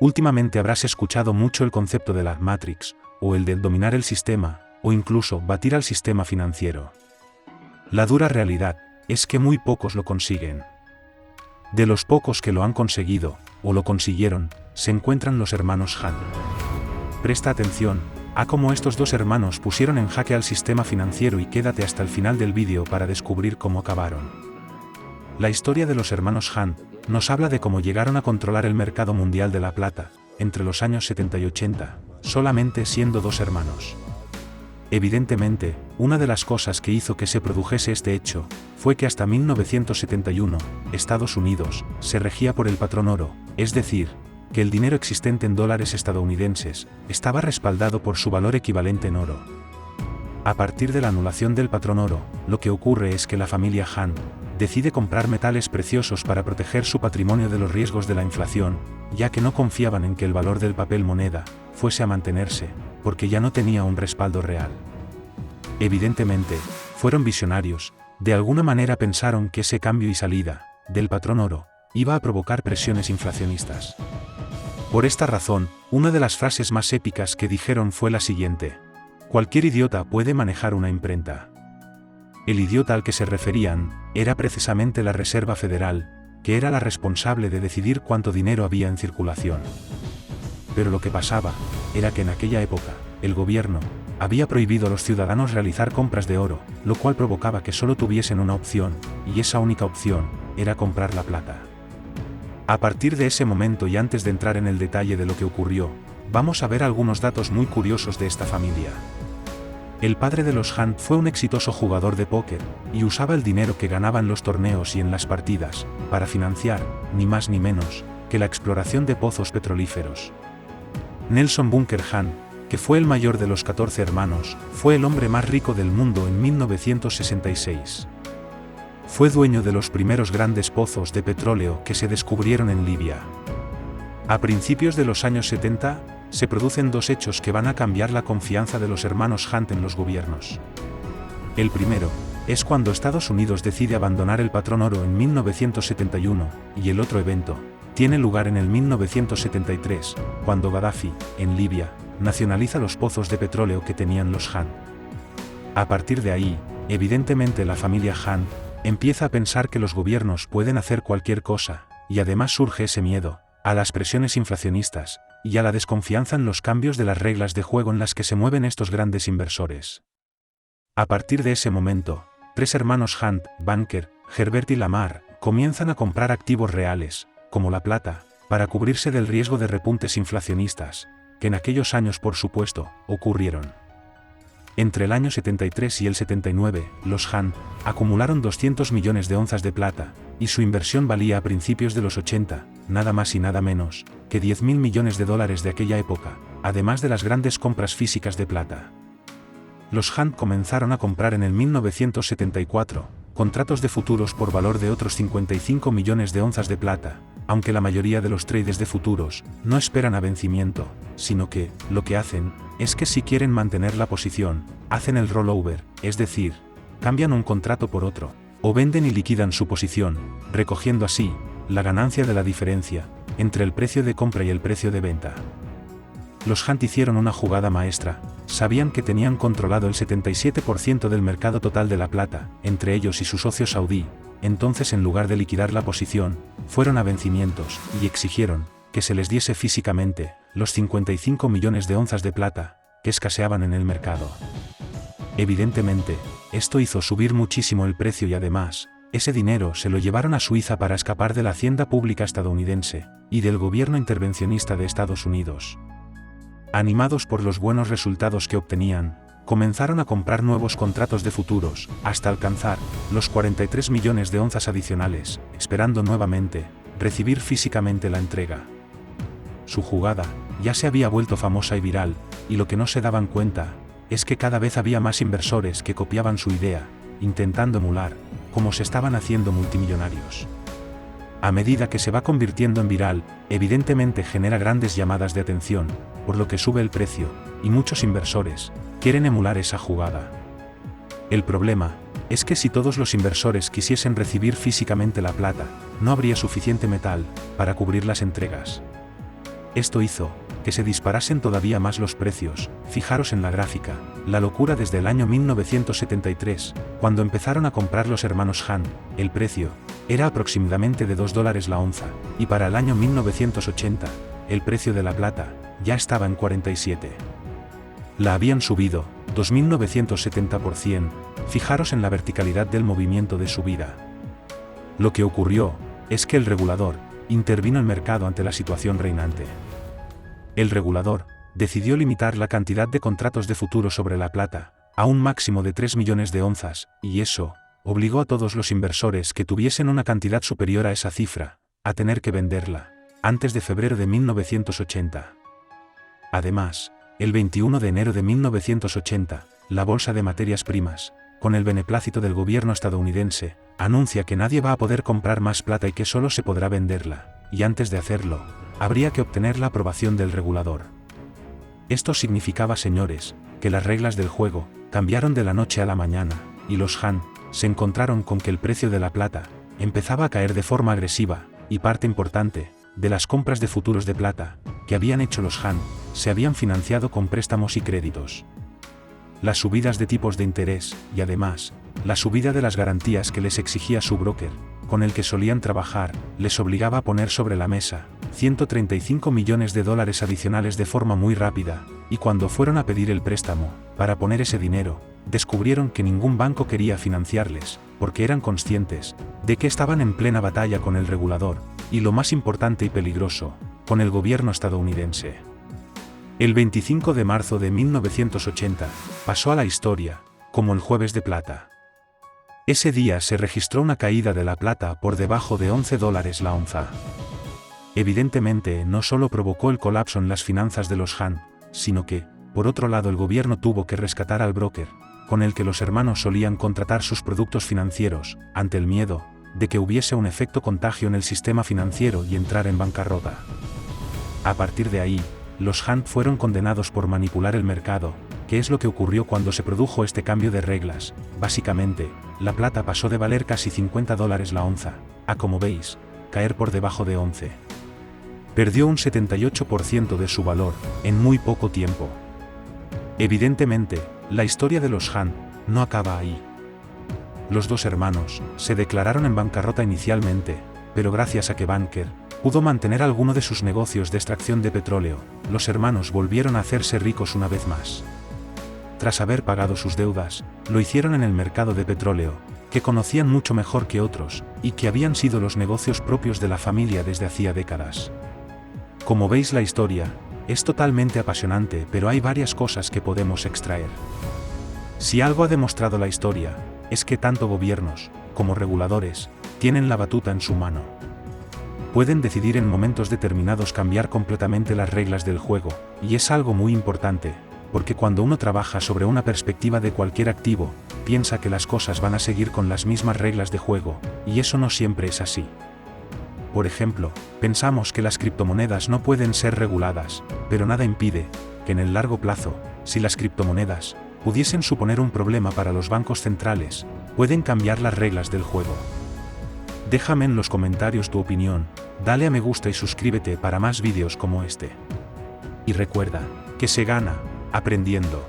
Últimamente habrás escuchado mucho el concepto de la Matrix, o el de dominar el sistema, o incluso batir al sistema financiero. La dura realidad es que muy pocos lo consiguen. De los pocos que lo han conseguido, o lo consiguieron, se encuentran los hermanos Han. Presta atención a cómo estos dos hermanos pusieron en jaque al sistema financiero y quédate hasta el final del vídeo para descubrir cómo acabaron. La historia de los hermanos Han nos habla de cómo llegaron a controlar el mercado mundial de la plata, entre los años 70 y 80, solamente siendo dos hermanos. Evidentemente, una de las cosas que hizo que se produjese este hecho, fue que hasta 1971, Estados Unidos, se regía por el patrón oro, es decir, que el dinero existente en dólares estadounidenses, estaba respaldado por su valor equivalente en oro. A partir de la anulación del patrón oro, lo que ocurre es que la familia Han decide comprar metales preciosos para proteger su patrimonio de los riesgos de la inflación, ya que no confiaban en que el valor del papel moneda fuese a mantenerse, porque ya no tenía un respaldo real. Evidentemente, fueron visionarios, de alguna manera pensaron que ese cambio y salida del patrón oro iba a provocar presiones inflacionistas. Por esta razón, una de las frases más épicas que dijeron fue la siguiente: cualquier idiota puede manejar una imprenta. El idiota al que se referían era precisamente la Reserva Federal, que era la responsable de decidir cuánto dinero había en circulación. Pero lo que pasaba era que en aquella época, el gobierno había prohibido a los ciudadanos realizar compras de oro, lo cual provocaba que solo tuviesen una opción, y esa única opción era comprar la plata. A partir de ese momento y antes de entrar en el detalle de lo que ocurrió, vamos a ver algunos datos muy curiosos de esta familia. El padre de los Han fue un exitoso jugador de póker, y usaba el dinero que ganaba en los torneos y en las partidas, para financiar, ni más ni menos, que la exploración de pozos petrolíferos. Nelson Bunker Han, que fue el mayor de los 14 hermanos, fue el hombre más rico del mundo en 1966. Fue dueño de los primeros grandes pozos de petróleo que se descubrieron en Libia. A principios de los años 70, se producen dos hechos que van a cambiar la confianza de los hermanos Hunt en los gobiernos. El primero es cuando Estados Unidos decide abandonar el patrón oro en 1971, y el otro evento tiene lugar en el 1973, cuando Gaddafi, en Libia, nacionaliza los pozos de petróleo que tenían los Han. A partir de ahí, evidentemente la familia Han empieza a pensar que los gobiernos pueden hacer cualquier cosa, y además surge ese miedo a las presiones inflacionistas, y a la desconfianza en los cambios de las reglas de juego en las que se mueven estos grandes inversores. A partir de ese momento, tres hermanos Hunt, Bunker, Herbert y Lamar, comienzan a comprar activos reales, como la plata, para cubrirse del riesgo de repuntes inflacionistas, que en aquellos años por supuesto, ocurrieron. Entre el año 73 y el 79, los Han acumularon 200 millones de onzas de plata, y su inversión valía a principios de los 80, nada más y nada menos, que 10.000 millones de dólares de aquella época, además de las grandes compras físicas de plata. Los Han comenzaron a comprar en el 1974, contratos de futuros por valor de otros 55 millones de onzas de plata, aunque la mayoría de los traders de futuros no esperan a vencimiento, sino que, lo que hacen, es que si quieren mantener la posición, hacen el rollover, es decir, cambian un contrato por otro, o venden y liquidan su posición, recogiendo así la ganancia de la diferencia entre el precio de compra y el precio de venta. Los Hunt hicieron una jugada maestra, sabían que tenían controlado el 77% del mercado total de la plata, entre ellos y su socio saudí, entonces en lugar de liquidar la posición, fueron a vencimientos, y exigieron que se les diese físicamente los 55 millones de onzas de plata que escaseaban en el mercado. Evidentemente, esto hizo subir muchísimo el precio y además, ese dinero se lo llevaron a Suiza para escapar de la hacienda pública estadounidense y del gobierno intervencionista de Estados Unidos. Animados por los buenos resultados que obtenían, comenzaron a comprar nuevos contratos de futuros, hasta alcanzar los 43 millones de onzas adicionales, esperando nuevamente recibir físicamente la entrega. Su jugada ya se había vuelto famosa y viral, y lo que no se daban cuenta es que cada vez había más inversores que copiaban su idea, intentando emular cómo se estaban haciendo multimillonarios. A medida que se va convirtiendo en viral, evidentemente genera grandes llamadas de atención, por lo que sube el precio, y muchos inversores quieren emular esa jugada. El problema es que si todos los inversores quisiesen recibir físicamente la plata, no habría suficiente metal para cubrir las entregas. Esto hizo que se disparasen todavía más los precios. Fijaros en la gráfica, la locura desde el año 1973, cuando empezaron a comprar los hermanos Han, el precio era aproximadamente de $2 la onza, y para el año 1980, el precio de la plata ya estaba en 47. La habían subido 2.970%, fijaros en la verticalidad del movimiento de subida. Lo que ocurrió es que el regulador intervino en el mercado ante la situación reinante. El regulador decidió limitar la cantidad de contratos de futuro sobre la plata a un máximo de 3 millones de onzas, y eso obligó a todos los inversores que tuviesen una cantidad superior a esa cifra a tener que venderla antes de febrero de 1980. Además, el 21 de enero de 1980, la Bolsa de Materias Primas, con el beneplácito del gobierno estadounidense, anuncia que nadie va a poder comprar más plata y que solo se podrá venderla, y antes de hacerlo, habría que obtener la aprobación del regulador. Esto significaba, señores, que las reglas del juego cambiaron de la noche a la mañana, y los Han se encontraron con que el precio de la plata empezaba a caer de forma agresiva, y parte importante de las compras de futuros de plata que habían hecho los Han se habían financiado con préstamos y créditos. Las subidas de tipos de interés, y además, la subida de las garantías que les exigía su broker, con el que solían trabajar, les obligaba a poner sobre la mesa $135 millones adicionales de forma muy rápida, y cuando fueron a pedir el préstamo para poner ese dinero, descubrieron que ningún banco quería financiarles, porque eran conscientes de que estaban en plena batalla con el regulador, y lo más importante y peligroso, con el gobierno estadounidense. El 25 de marzo de 1980 pasó a la historia como el Jueves de Plata. Ese día se registró una caída de la plata por debajo de $11 la onza. Evidentemente no solo provocó el colapso en las finanzas de los Han, sino que, por otro lado, el gobierno tuvo que rescatar al broker, con el que los hermanos solían contratar sus productos financieros, ante el miedo de que hubiese un efecto contagio en el sistema financiero y entrar en bancarrota. A partir de ahí, los Han fueron condenados por manipular el mercado, que es lo que ocurrió cuando se produjo este cambio de reglas. Básicamente, la plata pasó de valer casi $50 la onza, a, como veis, caer por debajo de 11. Perdió un 78% de su valor en muy poco tiempo. Evidentemente, la historia de los Han no acaba ahí. Los dos hermanos se declararon en bancarrota inicialmente, pero gracias a que Banker pudo mantener alguno de sus negocios de extracción de petróleo, los hermanos volvieron a hacerse ricos una vez más. Tras haber pagado sus deudas, lo hicieron en el mercado de petróleo, que conocían mucho mejor que otros, y que habían sido los negocios propios de la familia desde hacía décadas. Como veis, la historia es totalmente apasionante, pero hay varias cosas que podemos extraer. Si algo ha demostrado la historia, es que tanto gobiernos como reguladores tienen la batuta en su mano. Pueden decidir en momentos determinados cambiar completamente las reglas del juego, y es algo muy importante, porque cuando uno trabaja sobre una perspectiva de cualquier activo, piensa que las cosas van a seguir con las mismas reglas de juego, y eso no siempre es así. Por ejemplo, pensamos que las criptomonedas no pueden ser reguladas, pero nada impide que en el largo plazo, si las criptomonedas pudiesen suponer un problema para los bancos centrales, pueden cambiar las reglas del juego. Déjame en los comentarios tu opinión, dale a me gusta y suscríbete para más vídeos como este. Y recuerda, que se gana aprendiendo.